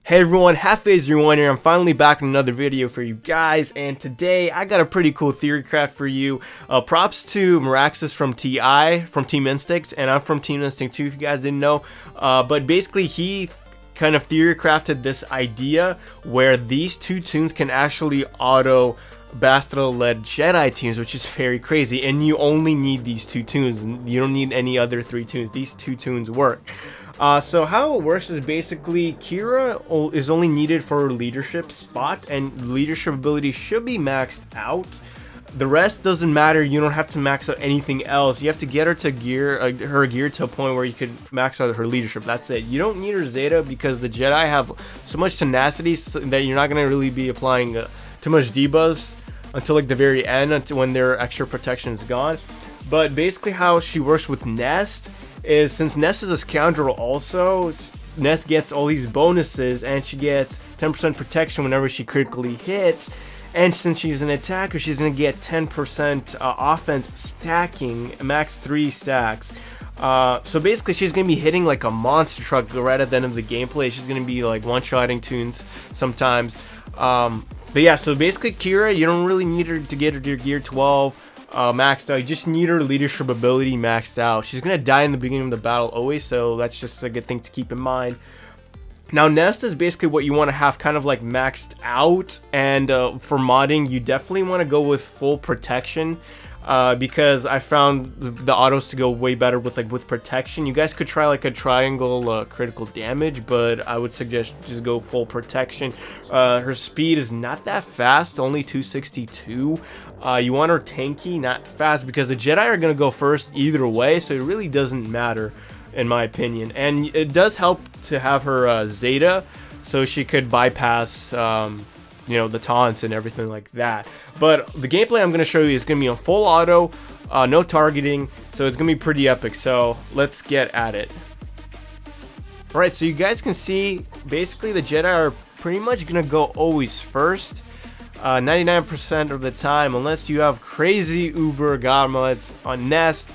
Hey everyone, HalfAZ01 here. I'm finally back in another video for you guys, and today I got a pretty cool theory craft for you. Props to Meraxis from TI, from Team Instinct, and I'm from Team Instinct too if you guys didn't know. But basically he kind of theory crafted this idea where these two tunes can actually auto Bastila-led Jedi teams, which is very crazy, and you only need these two tunes. You don't need any other three tunes. These two tunes work. So how it works is basically Qi'ra is only needed for her leadership spot, and leadership ability should be maxed out. The rest doesn't matter. You don't have to max out anything else. You have to get her to her gear to a point where you could max out her leadership. That's it. You don't need her Zeta because the Jedi have so much tenacity that you're not going to really be applying too much debuffs until like the very end, until when their extra protection is gone. But basically how she works with Nest is, since Nest is a scoundrel also, Nest gets all these bonuses, and she gets 10% protection whenever she critically hits. And since she's an attacker, she's going to get 10% offense stacking, max 3 stacks. So basically she's going to be hitting like a monster truck right at the end of the gameplay. She's going to be like one-shotting tunes sometimes. But yeah, so basically Qi'ra, you don't really need her to get her to gear 12 maxed out. You just need her leadership ability maxed out. She's gonna die in the beginning of the battle always, so that's just a good thing to keep in mind. Now Nest is basically what you want to have kind of like maxed out, and for modding you definitely want to go with full protection, because I found the autos to go way better with protection. You guys could try like a triangle critical damage, but I would suggest just go full protection. Her speed is not that fast, only 262. You want her tanky, not fast, because the Jedi are going to go first either way, so it really doesn't matter in my opinion. And it does help to have her Zeta, so she could bypass you know, the taunts and everything like that. But the gameplay I'm going to show you is going to be on full auto, no targeting, so it's going to be pretty epic. So let's get at it. Alright, so you guys can see basically the Jedi are pretty much going to go always first. 99% of the time, unless you have crazy uber god mods on Nest,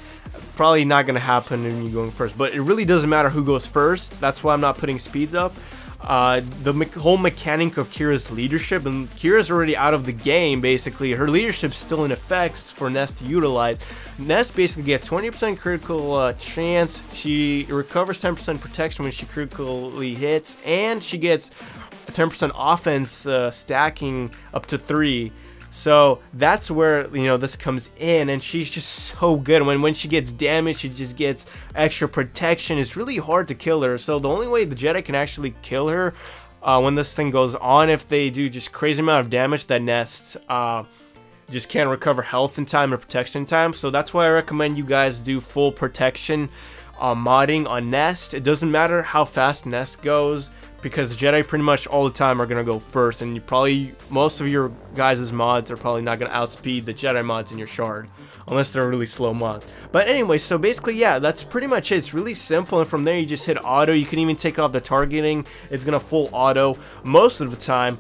probably not going to happen when you're going first. But it really doesn't matter who goes first. That's why I'm not putting speeds up. The whole mechanic of Qi'ra's leadership, and Qi'ra's already out of the game basically. Her leadership's still in effect for Nest to utilize. Nest basically gets 20% critical chance. She recovers 10% protection when she critically hits, and she gets 10% offense stacking up to 3. So that's where, you know, this comes in, and she's just so good. When she gets damaged, she just gets extra protection. It's really hard to kill her. So the only way the Jedi can actually kill her when this thing goes on, if they do just crazy amount of damage, that Nest just can't recover health in time or protection in time. So that's why I recommend you guys do full protection modding on Nest. It doesn't matter how fast Nest goes, because the Jedi pretty much all the time are going to go first, and you probably, most of your guys' mods are probably not going to outspeed the Jedi mods in your shard, unless they're really slow mods. But anyway, so basically, yeah, that's pretty much it. It's really simple, and from there you just hit auto. You can even take off the targeting. It's going to full auto most of the time,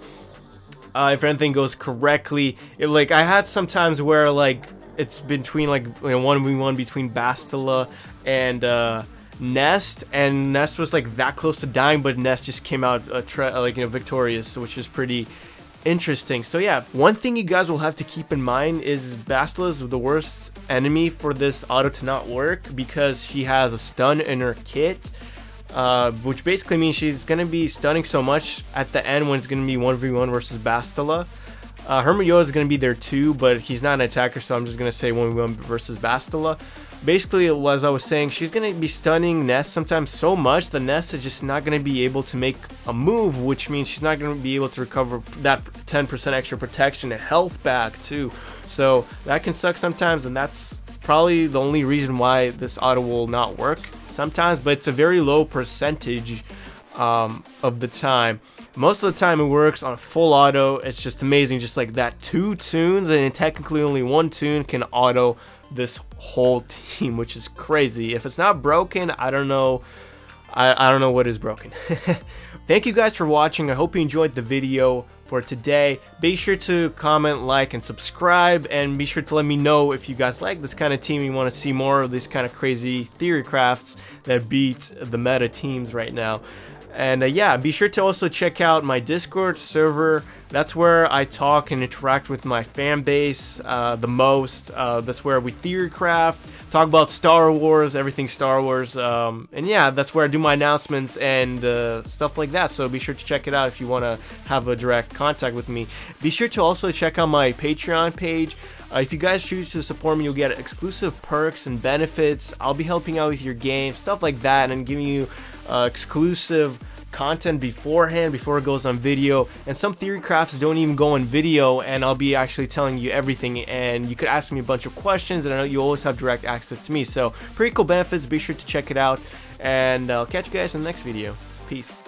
if everything goes correctly. Like, I had some times where, like, it's between, like, you know, 1v1 between Bastila and Nest, and Nest was like that close to dying, but Nest just came out like, you know, victorious, which is pretty interesting. So yeah, one thing you guys will have to keep in mind is Bastila is the worst enemy for this auto to not work, because she has a stun in her kit, which basically means she's gonna be stunning so much at the end when it's gonna be 1v1 versus Bastila. Hermit Yoda is gonna be there too, but he's not an attacker, so I'm just gonna say 1v1 versus Bastila. Basically, as I was saying, she's going to be stunning Nest sometimes so much the Nest is just not going to be able to make a move, which means she's not going to be able to recover that 10% extra protection and health back too. So that can suck sometimes, and that's probably the only reason why this auto will not work sometimes, but it's a very low percentage of the time. Most of the time it works on full auto. It's just amazing, just like that. 2 tunes, and technically only 1 tune can auto this whole team, which is crazy. If it's not broken, I don't know. I don't know what is broken. Thank you guys for watching. I hope you enjoyed the video for today. Be sure to comment, like, and subscribe, and be sure to let me know if you guys like this kind of team. You want to see more of these kind of crazy theory crafts that beat the meta teams right now. And yeah, be sure to also check out my Discord server. That's where I talk and interact with my fan base the most. That's where we theorycraft, talk about Star Wars, everything Star Wars. And yeah, that's where I do my announcements and stuff like that. So be sure to check it out if you want to have a direct contact with me. Be sure to also check out my Patreon page. If you guys choose to support me, you'll get exclusive perks and benefits. I'll be helping out with your game, stuff like that, and giving you exclusive content beforehand, before it goes on video. And some theory crafts don't even go on video, and I'll be actually telling you everything, and you could ask me a bunch of questions, and I know you always have direct access to me. So pretty cool benefits. Be sure to check it out, and I'll catch you guys in the next video. Peace.